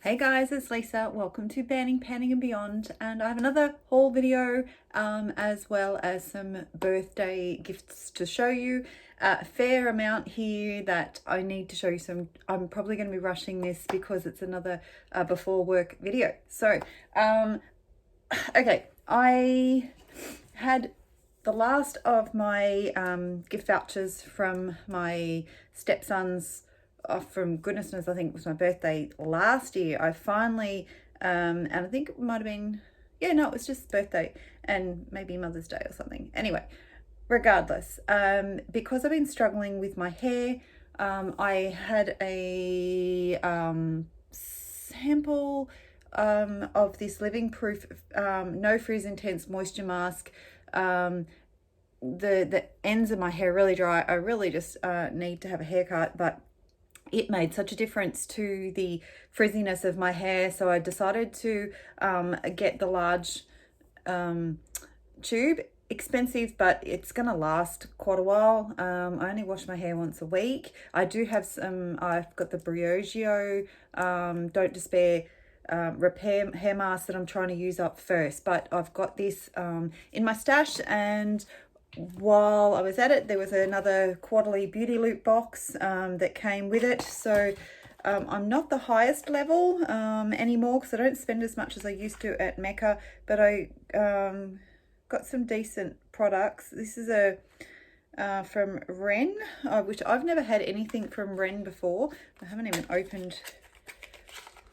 Hey guys, it's Lisa. Welcome to Banning, Panning and Beyond, and I have another haul video as well as some birthday gifts to show you. A fair amount here that I need to show you some. I'm probably going to be rushing this because it's another before work video. So, okay, I had the last of my gift vouchers from my stepson's from goodness knows, I think it was my birthday last year. I finally, and I think it might have been, yeah, no, it was just birthday and maybe Mother's Day or something. Anyway, regardless, because I've been struggling with my hair, I had a sample of this Living Proof No Frizz Intense Moisture Mask. The ends of my hair are really dry. I really just need to have a haircut, but it made such a difference to the frizziness of my hair, so I decided to get the large tube. Expensive, but it's gonna last quite a while. I only wash my hair once a week. I do have some, I've got the Briogeo Don't Despair repair hair mask that I'm trying to use up first, but I've got this in my stash, and while I was at it, there was another quarterly beauty loop box that came with it. So I'm not the highest level anymore because I don't spend as much as I used to at Mecca, but I got some decent products. This is a from Ren, which I've never had anything from Ren before. I haven't even opened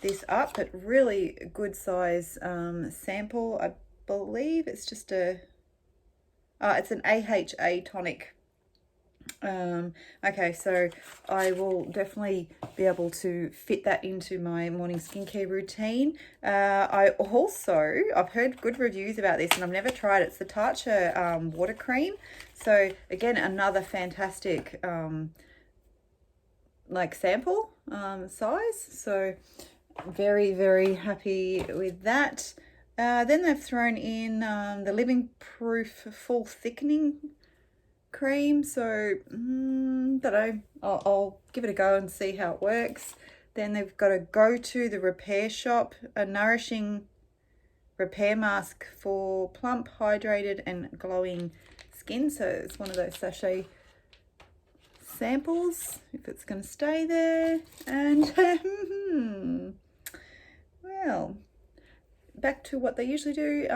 this up, but really good size sample. I believe it's just a it's an AHA tonic. Okay, so I will definitely be able to fit that into my morning skincare routine. I've heard good reviews about this and I've never tried it. It's the Tatcha water cream. So again, another fantastic like sample size. So very, very happy with that. Then they've thrown in the Living Proof Full Thickening Cream. So, I'll give it a go and see how it works. Then they've got a Go To the Repair Shop, a nourishing repair mask for plump, hydrated and glowing skin. So it's one of those sachet samples, if it's going to stay there. And, well, back to what they usually do,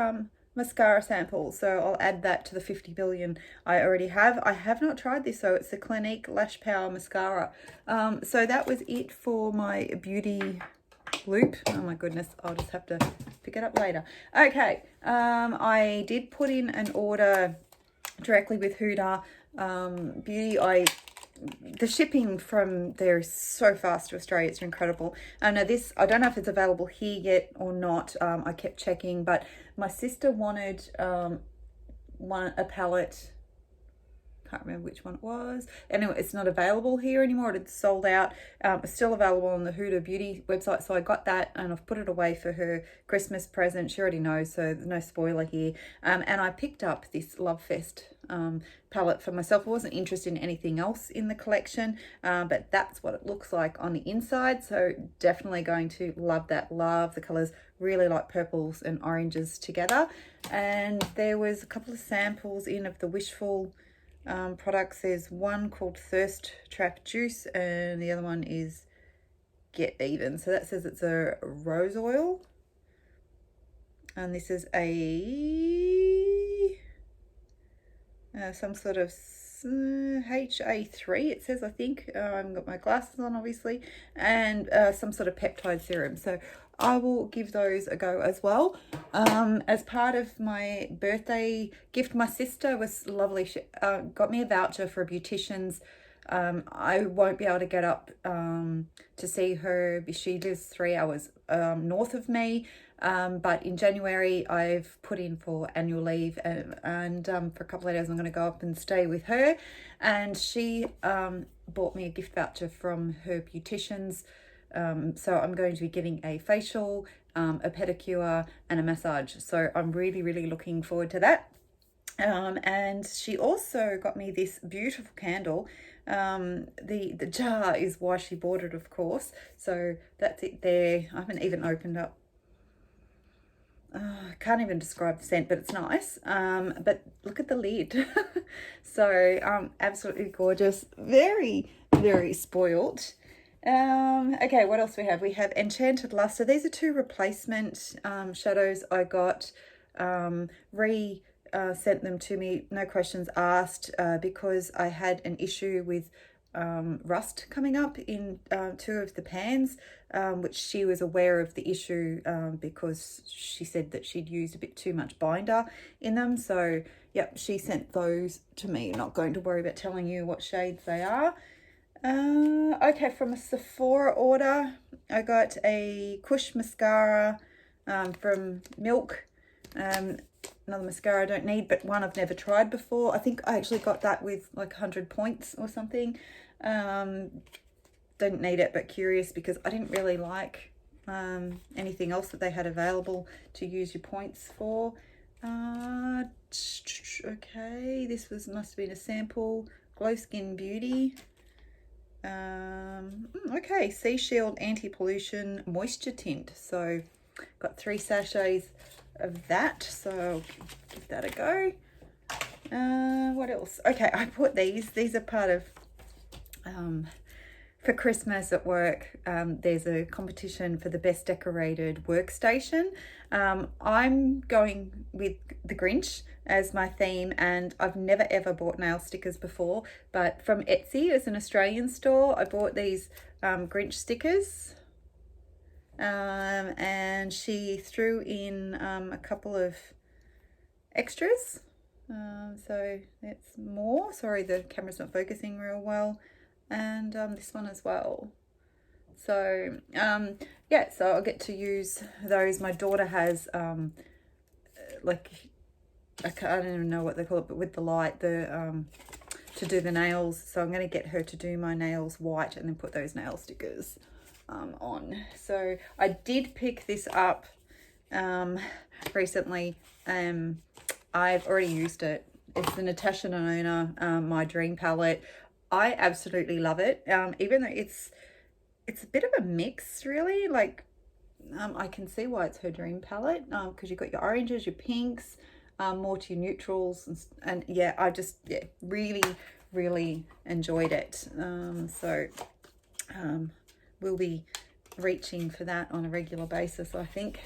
mascara samples. So I'll add that to the 50 billion I already have. I have not tried this, so it's the Clinique Lash Power Mascara. So that was it for my beauty loop. Oh my goodness, I'll just have to pick it up later. Okay, I did put in an order directly with Huda Beauty. The shipping from there is so fast to Australia, it's incredible. Now this, I don't know if it's available here yet or not. I kept checking, but my sister wanted a palette. Can't remember which one it was. Anyway, it's not available here anymore. It's sold out. It's still available on the Huda Beauty website, so I got that and I've put it away for her Christmas present. She already knows, so there's no spoiler here. And I picked up this Love Fest palette for myself. I wasn't interested in anything else in the collection, but that's what it looks like on the inside. So definitely going to love that. Love the colors. Really like purples and oranges together. And there was a couple of samples in of the Wishful products. There's one called Thirst Trap Juice and the other one is Get Even. So that says it's a rose oil, and this is a some sort of HA3 it says, I think. I haven't got my glasses on obviously, and some sort of peptide serum. So I will give those a go as well. As part of my birthday gift, my sister was lovely. She got me a voucher for a beautician's. I won't be able to get up to see her. She lives 3 hours north of me. But in January, I've put in for annual leave, and for a couple of days, I'm going to go up and stay with her. And she bought me a gift voucher from her beautician's. So I'm going to be getting a facial, a pedicure and a massage. So I'm really, really looking forward to that. And she also got me this beautiful candle. The jar is why she bought it, of course. So that's it there. I haven't even opened up. I can't even describe the scent, but it's nice. But look at the lid. So absolutely gorgeous. Very, very spoilt. Okay, what else we have? We have Enchanted Luster. These are two replacement shadows I got. Sent them to me, no questions asked, because I had an issue with rust coming up in two of the pans, which she was aware of the issue because she said that she'd used a bit too much binder in them. So yep, she sent those to me. Not going to worry about telling you what shades they are. Okay, from a Sephora order, I got a Kush mascara from Milk. Another mascara I don't need, but one I've never tried before. I think I actually got that with like 100 points or something. Didn't need it, but curious because I didn't really like anything else that they had available to use your points for. Okay, this must have been a sample. Glow Skin Beauty. Okay, Sea Shield Anti-Pollution Moisture Tint. So got 3 sachets of that, so I'll give that a go. What else? Okay, I bought these are part of for Christmas at work. There's a competition for the best decorated workstation. I'm going with the Grinch as my theme, and I've never ever bought nail stickers before, but from Etsy, as an Australian store, I bought these Grinch stickers. And she threw in a couple of extras. So that's more. Sorry, the camera's not focusing real well. And this one as well. So yeah, so I'll get to use those. My daughter has like, I don't even know what they call it, but with the light, to do the nails. So I'm going to get her to do my nails white and then put those nail stickers on. So I did pick this up recently. I've already used it. It's the Natasha Denona My Dream palette. I absolutely love it. Even though it's a bit of a mix, really. Like I can see why it's her dream palette, because you've got your oranges, your pinks, more to your neutrals, and yeah, I just really enjoyed it. So we'll be reaching for that on a regular basis, I think.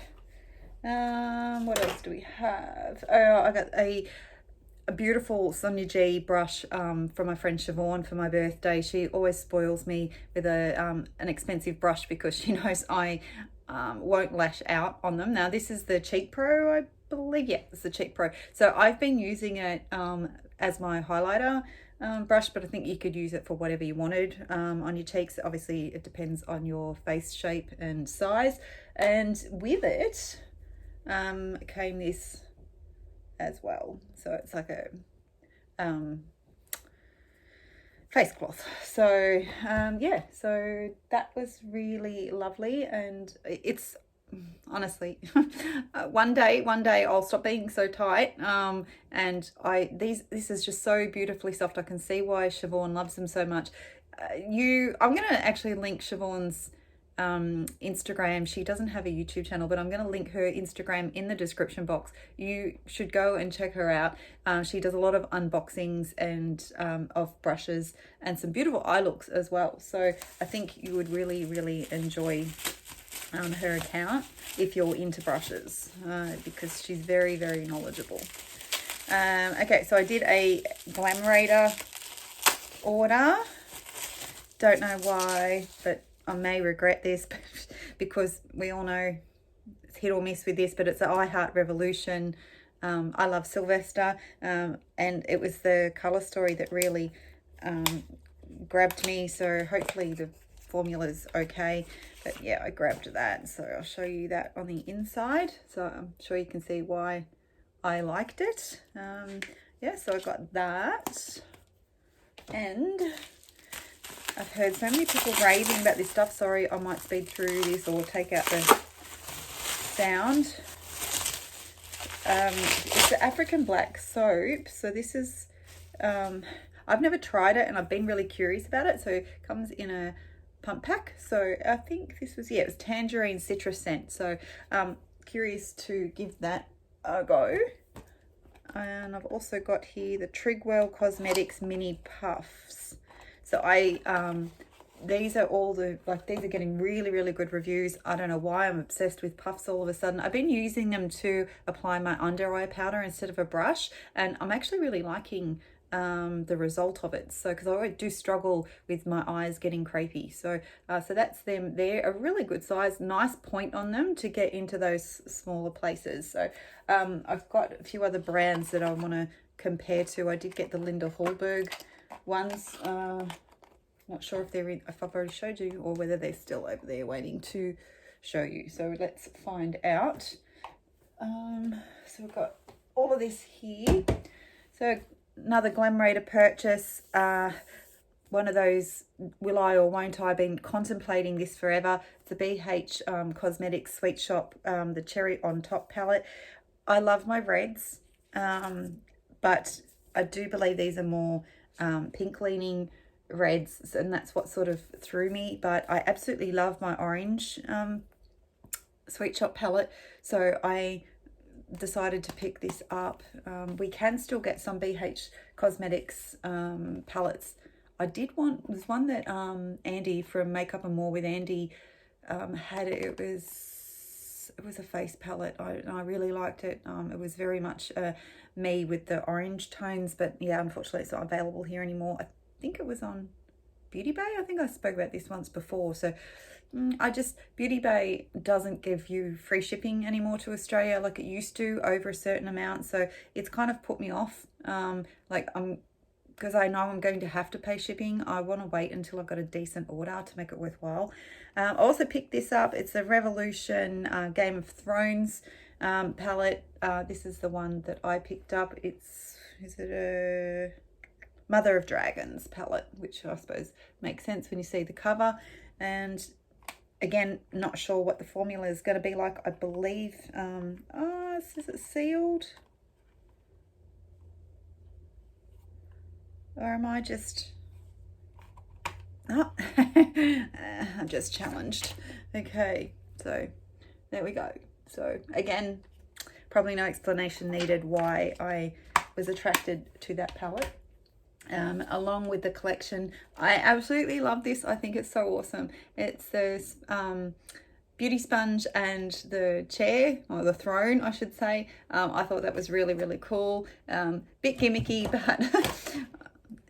What else do we have? Oh, I got a beautiful Sonia G brush from my friend Siobhan for my birthday. She always spoils me with an expensive brush because she knows I won't lash out on them. Now this is the Cheek Pro, I believe. Yeah, it's the Cheek Pro. So I've been using it as my highlighter brush, but I think you could use it for whatever you wanted on your cheeks. Obviously it depends on your face shape and size. And with it came this as well. So it's like a face cloth. So yeah, so that was really lovely. And it's honestly one day I'll stop being so tight, and this is just so beautifully soft. I can see why Siobhan loves them so much. I'm gonna actually link Siobhan's Instagram. She doesn't have a YouTube channel, but I'm going to link her Instagram in the description box. You should go and check her out. She does a lot of unboxings and of brushes and some beautiful eye looks as well. So I think you would really enjoy her account if you're into brushes, because she's very knowledgeable. Okay, so I did a Glamorator order. Don't know why, but I may regret this because we all know it's hit or miss with this, but it's an I Heart Revolution. I love Sylvester, and it was the colour story that really grabbed me. So hopefully the formula's okay. But yeah, I grabbed that. So I'll show you that on the inside. So I'm sure you can see why I liked it. Yeah, so I got that. And I've heard so many people raving about this stuff. Sorry, I might speed through this or take out the sound. It's the African Black soap. So this is, I've never tried it and I've been really curious about it. So it comes in a pump pack. So I think this was, yeah, it was tangerine citrus scent. So curious to give that a go. And I've also got here the Trigwell Cosmetics Mini Puffs. So these are all these are getting really, really good reviews. I don't know why I'm obsessed with puffs all of a sudden. I've been using them to apply my under eye powder instead of a brush, and I'm actually really liking the result of it. So because I do struggle with my eyes getting crepey, so that's them. They're a really good size, nice point on them to get into those smaller places. So I've got a few other brands that I want to compare to. I did get the Linda Hallberg ones. Not sure if if I've already showed you or whether they're still over there waiting to show you. So let's find out. So we've got all of this here. So another Glamrator purchase. One of those will I or won't I, been contemplating this forever. It's a BH Cosmetics Sweet Shop, the Cherry on Top palette. I love my reds, but I do believe these are more pink leaning reds, and that's what sort of threw me. But I absolutely love my orange Sweet Shop palette, so I decided to pick this up. We can still get some BH Cosmetics palettes. There's one that Andy from Makeup and More with Andy had. It was a face palette. I really liked it. It was very much me with the orange tones, but yeah, unfortunately it's not available here anymore. I think it was on Beauty Bay. I think I spoke about this once before. So Beauty Bay doesn't give you free shipping anymore to Australia like it used to over a certain amount. So it's kind of put me off. Because I know I'm going to have to pay shipping. I want to wait until I've got a decent order to make it worthwhile. I also picked this up. It's a Revolution Game of Thrones palette. This is the one that I picked up. Is it a Mother of Dragons palette, which I suppose makes sense when you see the cover. And again, not sure what the formula is going to be like. I believe, is it sealed? Or am I just... Oh, I'm just challenged. Okay, so there we go. So again, probably no explanation needed why I was attracted to that palette. Along with the collection, I absolutely love this. I think it's so awesome. It's this beauty sponge and the chair, or the throne I should say. I thought that was really, really cool. Bit gimmicky, but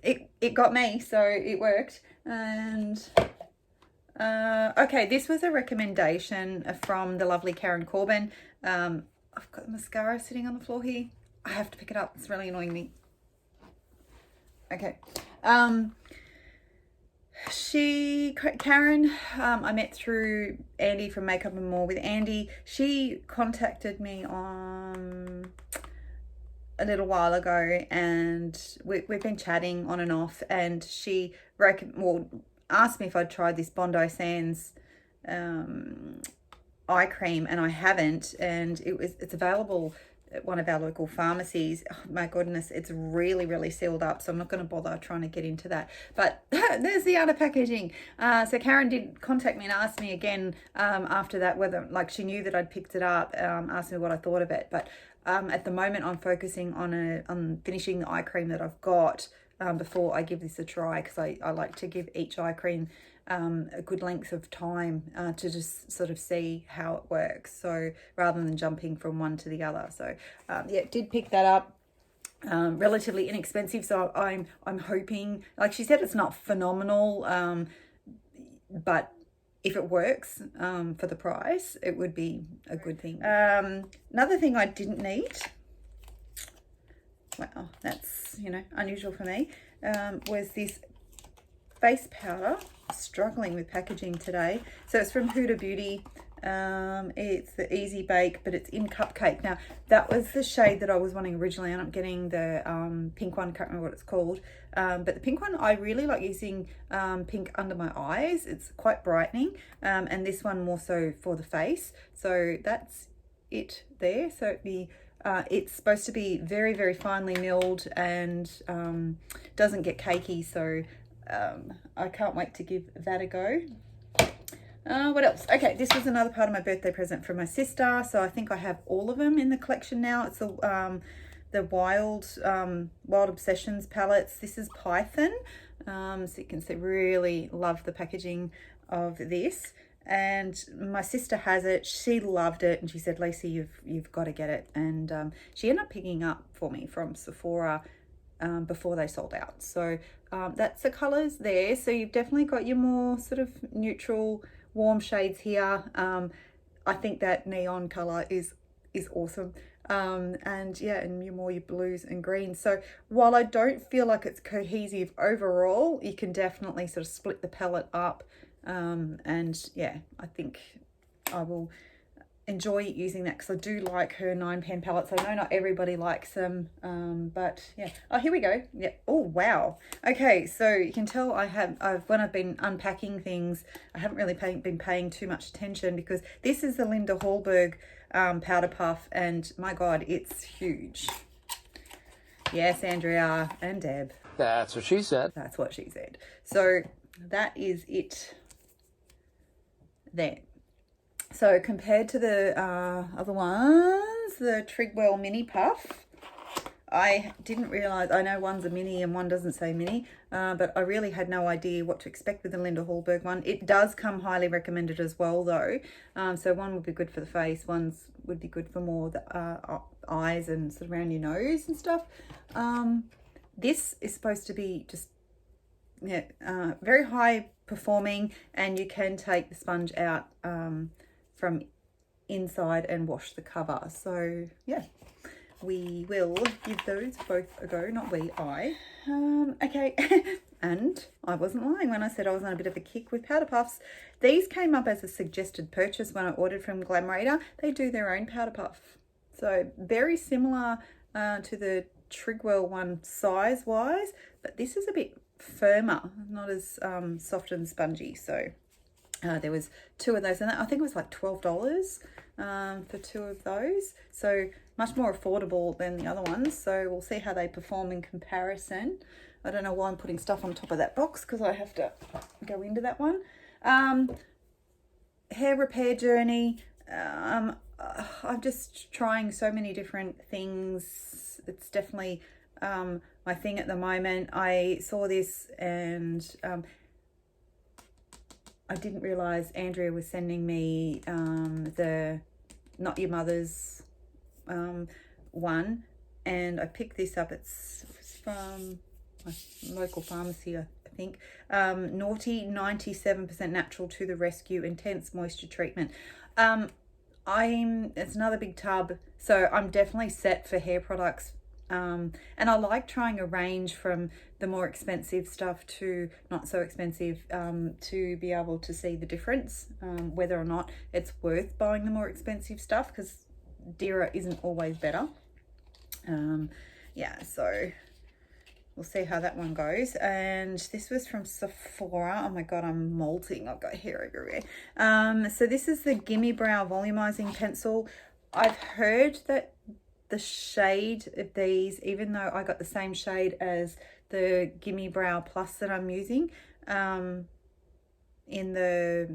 it got me, so it worked. And okay, this was a recommendation from the lovely Karen Corbin. I've got the mascara sitting on the floor here. I have to pick it up. It's really annoying me. Okay. Karen, I met through Andy from Makeup and More with Andy. She contacted me on a little while ago, and we've been chatting on and off, and she asked me if I'd tried this Bondi Sands eye cream, and I haven't, and it's available at one of our local pharmacies. Oh my goodness, it's really, really sealed up, so I'm not going to bother trying to get into that. But there's the outer packaging. So Karen did contact me and asked me again after that whether, she knew that I'd picked it up, asked me what I thought of it. But at the moment I'm focusing on finishing the eye cream that I've got before I give this a try, because I like to give each eye cream a good length of time to just sort of see how it works, so rather than jumping from one to the other. So yeah, did pick that up. Relatively inexpensive, so I'm hoping, like she said, it's not phenomenal, but if it works for the price, it would be a good thing. Another thing I didn't need, wow, that's unusual for me, was this face powder. Struggling with packaging today. So it's from Huda Beauty. It's the Easy Bake, but it's in Cupcake. Now that was the shade that I was wanting originally, and I'm getting the pink one. Can't remember what it's called, but the pink one, I really like using pink under my eyes. It's quite brightening, and this one more so for the face. So that's it there. So the It's supposed to be very, very finely milled and doesn't get cakey, so I can't wait to give that a go. What else? Okay, this was another part of my birthday present from my sister, so I think I have all of them in the collection now. It's the Wild Obsessions palettes. This is Python, so you can see, really love the packaging of this. And my sister has it. She loved it, and she said, "Lacey, you've got to get it." And she ended up picking up for me from Sephora before they sold out. So that's the colors there. So you've definitely got your more sort of neutral, warm shades here. I think that neon color is awesome. And yeah, and your blues and greens. So while I don't feel like it's cohesive overall, you can definitely sort of split the palette up. And yeah, I think I will enjoy using that, because I do like her 9-pen palettes. I know not everybody likes them, but yeah. Oh, here we go. Yeah. Oh, wow. Okay, so you can tell when I've been unpacking things, I haven't really been paying too much attention, because this is the Linda Hallberg powder puff, and my God, it's huge. Yes, Andrea and Deb. That's what she said. That's what she said. So that is it there. So compared to the other ones, the Trigwell Mini Puff, I didn't realise, I know one's a mini and one doesn't say mini, but I really had no idea what to expect with the Linda Hallberg one. It does come highly recommended as well, though. So one would be good for the face, one's would be good for more the eyes and sort of around your nose and stuff. This is supposed to be just very high performing, and you can take the sponge out from inside and wash the cover. So yeah, we will give those both a go. Not we, I. Okay, and I wasn't lying when I said I was on a bit of a kick with powder puffs. These came up as a suggested purchase when I ordered from Glamrator. They do their own powder puff, so very similar to the Trigwell one size wise, but this is a bit firmer, not as soft and spongy. So there was 2 of those, and I think it was like $12 for 2 of those, so much more affordable than the other ones. So we'll see how they perform in comparison. I don't know why I'm putting stuff on top of that box, because I have to go into that one. Hair repair journey. I'm just trying so many different things. It's definitely my thing at the moment. I saw this, and I didn't realize Andrea was sending me the Not Your Mother's one, and I picked this up. It's from my local pharmacy, I think. Naughty 97% natural to the rescue, intense moisture treatment. It's another big tub, so I'm definitely set for hair products. And I like trying a range from the more expensive stuff to not so expensive, to be able to see the difference, whether or not it's worth buying the more expensive stuff, because dearer isn't always better. Yeah, so we'll see how that one goes. And this was from Sephora. Oh my God, I'm molting. I've got hair everywhere. So this is the Gimme Brow Volumizing Pencil. I've heard that the shade of these, even though I got the same shade as the Gimme Brow Plus that I'm using in the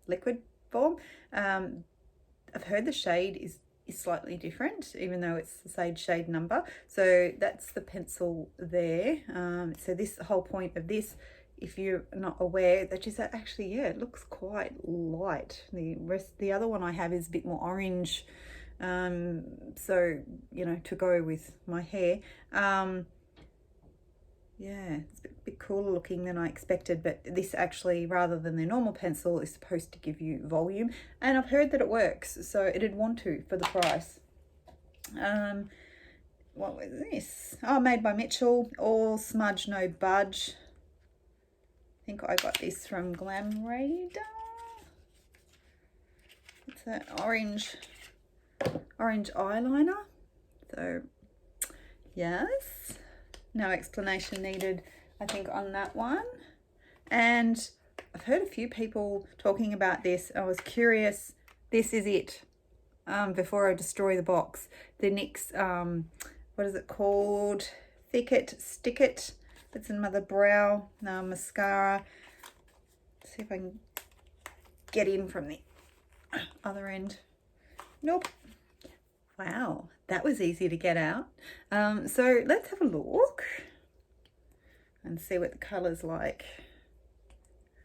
liquid form, I've heard the shade is slightly different, even though it's the same shade number. So that's the pencil there. So this whole point of this, if you're not aware, that is actually, yeah, it looks quite light. The other one I have is a bit more orange, so you know, to go with my hair. Yeah, it's a bit cooler looking than I expected, but this actually, rather than the normal pencil, is supposed to give you volume, and I've heard that it works, so it'd want to for the price. What was this? Oh, made by Mitchell, all smudge no budge. I think I got this from Glamrator. It's an orange eyeliner. So yes, no explanation needed, I think, on that one. And I've heard a few people talking about this. I was curious. This is it. before I destroy the box. The NYX, what is it called? Thick It, Stick It. It's another brow mascara. Let's see if I can get in from the other end. Nope. Wow, that was easy to get out. So let's have a look and see what the colour's like.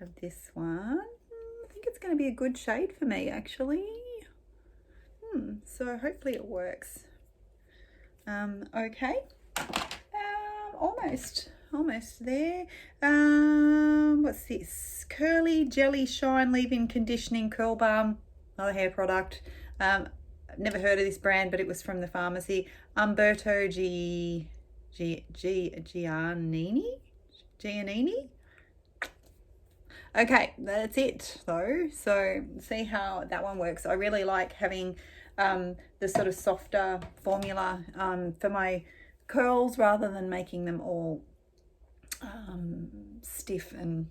Have this one. I think it's going to be a good shade for me, actually. So hopefully it works. Okay. Almost there. What's this? Curly Jelly Shine Leave-In Conditioning Curl Balm. Another hair product. Never heard of this brand, but it was from the pharmacy. Umberto Giannini. Okay, that's it though. So see how that one works. I really like having the sort of softer formula for my curls rather than making them all stiff and,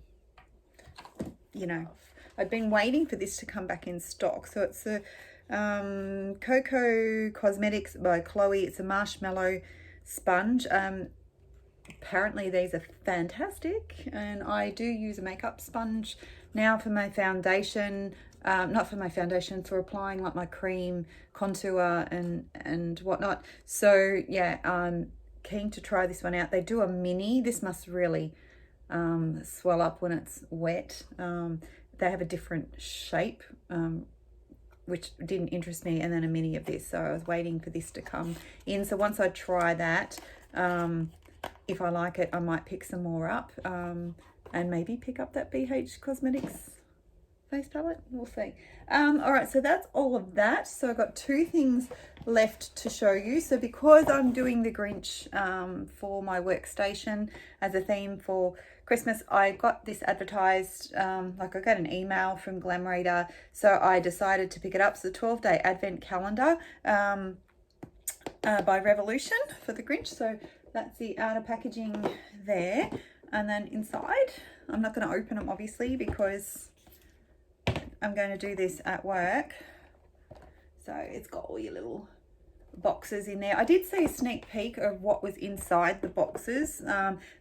you know. I've been waiting for this to come back in stock. So it's a Coco Cosmetics by Chloe. It's a marshmallow sponge. Apparently these are fantastic, and I do use a makeup sponge now for my foundation. Not for my foundation, for applying like my cream, contour and whatnot. So yeah, I'm keen to try this one out. They do a mini. This must really swell up when it's wet. They have a different shape, which didn't interest me, and then a mini of this. So I was waiting for this to come in. So once I try that, if I like it, I might pick some more up, and maybe pick up that BH Cosmetics face palette. We'll see. All right, so that's all of that. So I've got two things left to show you. So because I'm doing the Grinch for my workstation as a theme for Christmas, I got this advertised, like I got an email from Glam Reader, so I decided to pick it up. It's the 12-day advent calendar by Revolution for the Grinch. So that's the outer packaging there. And then inside, I'm not going to open them obviously because I'm going to do this at work. So it's got all your little boxes in there. I did see a sneak peek of what was inside the boxes,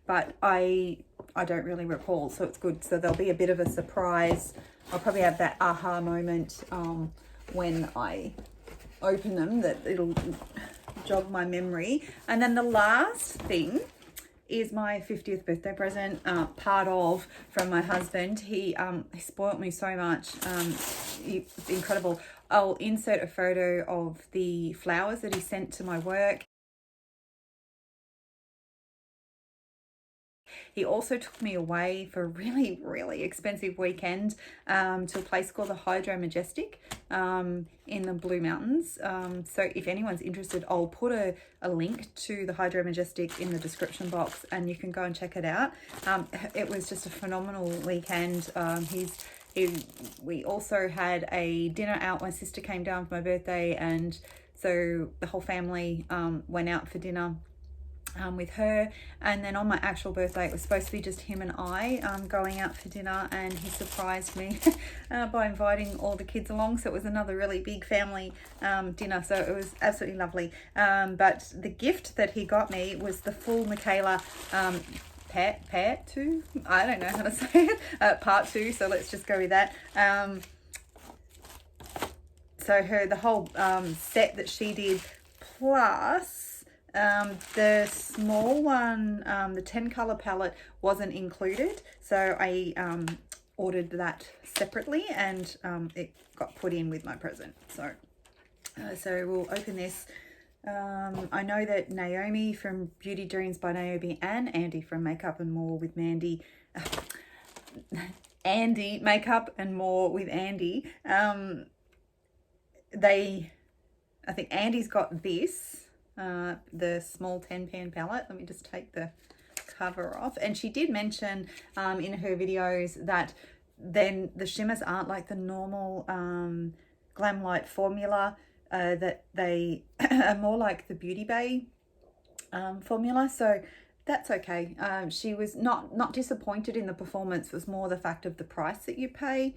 but I don't really recall, so it's good. So there'll be a bit of a surprise. I'll probably have that aha moment when I open them, that it'll jog my memory. And then the last thing is my 50th birthday present, part of, from my husband. He spoilt me so much. It's incredible. I'll insert a photo of the flowers that he sent to my work. He also took me away for a really, really expensive weekend to a place called the Hydro Majestic in the Blue Mountains. So if anyone's interested, I'll put a link to the Hydro Majestic in the description box and you can go and check it out. It was just a phenomenal weekend. We also had a dinner out. My sister came down for my birthday, and so the whole family went out for dinner with her. And then on my actual birthday, it was supposed to be just him and I going out for dinner, and he surprised me by inviting all the kids along. So it was another really big family dinner, so it was absolutely lovely. But the gift that he got me was the full Michaela part two. I don't know how to say it. Part two. So let's just go with that. So the whole set that she did, plus the small one, the 10 color palette wasn't included. So I ordered that separately, and it got put in with my present. So we'll open this. I know that Naomi from Beauty Dreams by Naomi and Andy from Makeup and More with Mandy, Andy, Makeup and More with Andy, I think Andy's got this, the small 10 pan palette. Let me just take the cover off. And she did mention in her videos that then the shimmers aren't like the normal Glam Light formula, that they are more like the Beauty Bay formula. So that's okay. She was not disappointed in the performance. It was more the fact of the price that you pay.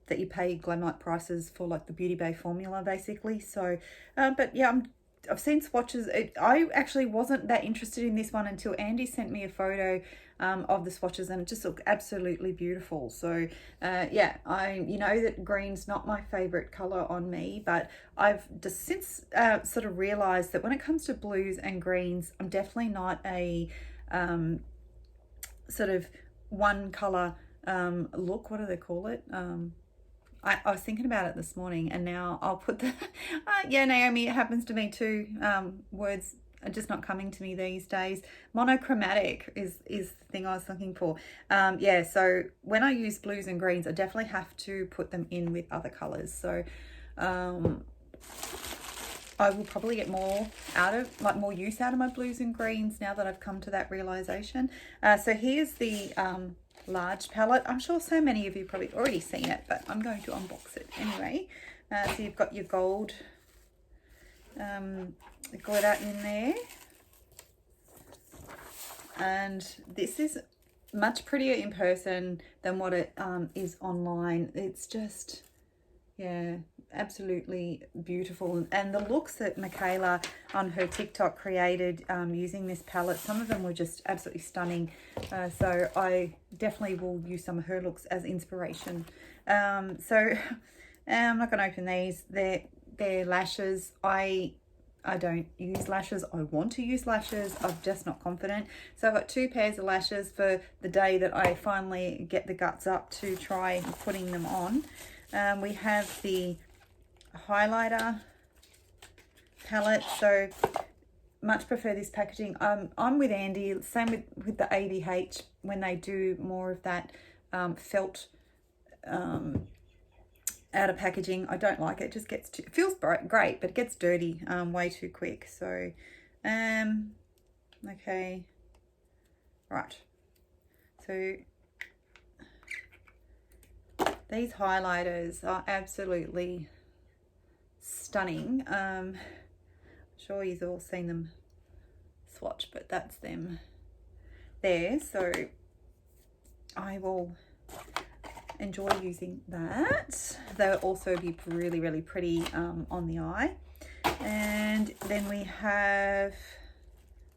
that you pay Glamlite prices for, like the Beauty Bay formula basically. So but yeah, I've seen swatches. I actually wasn't that interested in this one until Andy sent me a photo of the swatches, and it just looked absolutely beautiful. So yeah, you know that green's not my favorite color on me, but I've just since sort of realized that when it comes to blues and greens, I'm definitely not a sort of one color look. What do they call it? I was thinking about it this morning, and now I'll put the yeah, Naomi, it happens to me too. Words are just not coming to me these days. Monochromatic is the thing I was looking for. Yeah, so when I use blues and greens, I definitely have to put them in with other colors. So I will probably get more use out of my blues and greens now that I've come to that realization. So here's the large palette. I'm sure so many of you probably already seen it, but I'm going to unbox it anyway. So you've got your gold glitter in there, and this is much prettier in person than what it is online. It's just, yeah, absolutely beautiful. And the looks that Michaela on her TikTok created using this palette, some of them were just absolutely stunning. So I definitely will use some of her looks as inspiration. So I'm not going to open these. They're lashes. I don't use lashes. I want to use lashes. I'm just not confident. So I've got 2 pairs of lashes for the day that I finally get the guts up to try putting them on. We have the highlighter palette. So much prefer this packaging. I'm with Andy, same with the ABH, when they do more of that felt out of packaging. I don't like it. It just gets it feels great, but it gets dirty way too quick. So okay, right, so these highlighters are absolutely stunning. I'm sure you've all seen them swatch, but that's them there. So I will enjoy using that. They'll also be really, really pretty on the eye. And then we have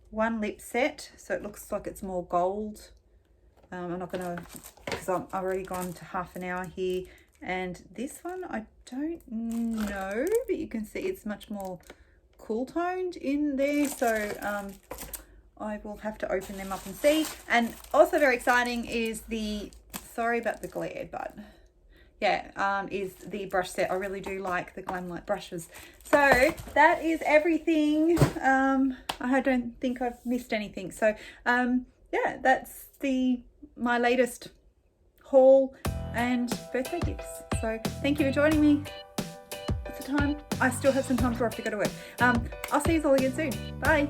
one lip set. So it looks like it's more gold. I'm not going to, because I've already gone to half an hour here. And this one, I don't know, but you can see it's much more cool toned in there. So I will have to open them up and see. And also very exciting is the, sorry about the glare, but yeah, is the brush set. I really do like the Glamlite brushes. So that is everything. I don't think I've missed anything. So yeah, that's my latest haul and birthday gifts. So thank you for joining me. It's the time. I still have some time before I have to go to work. I'll see you all again soon. Bye.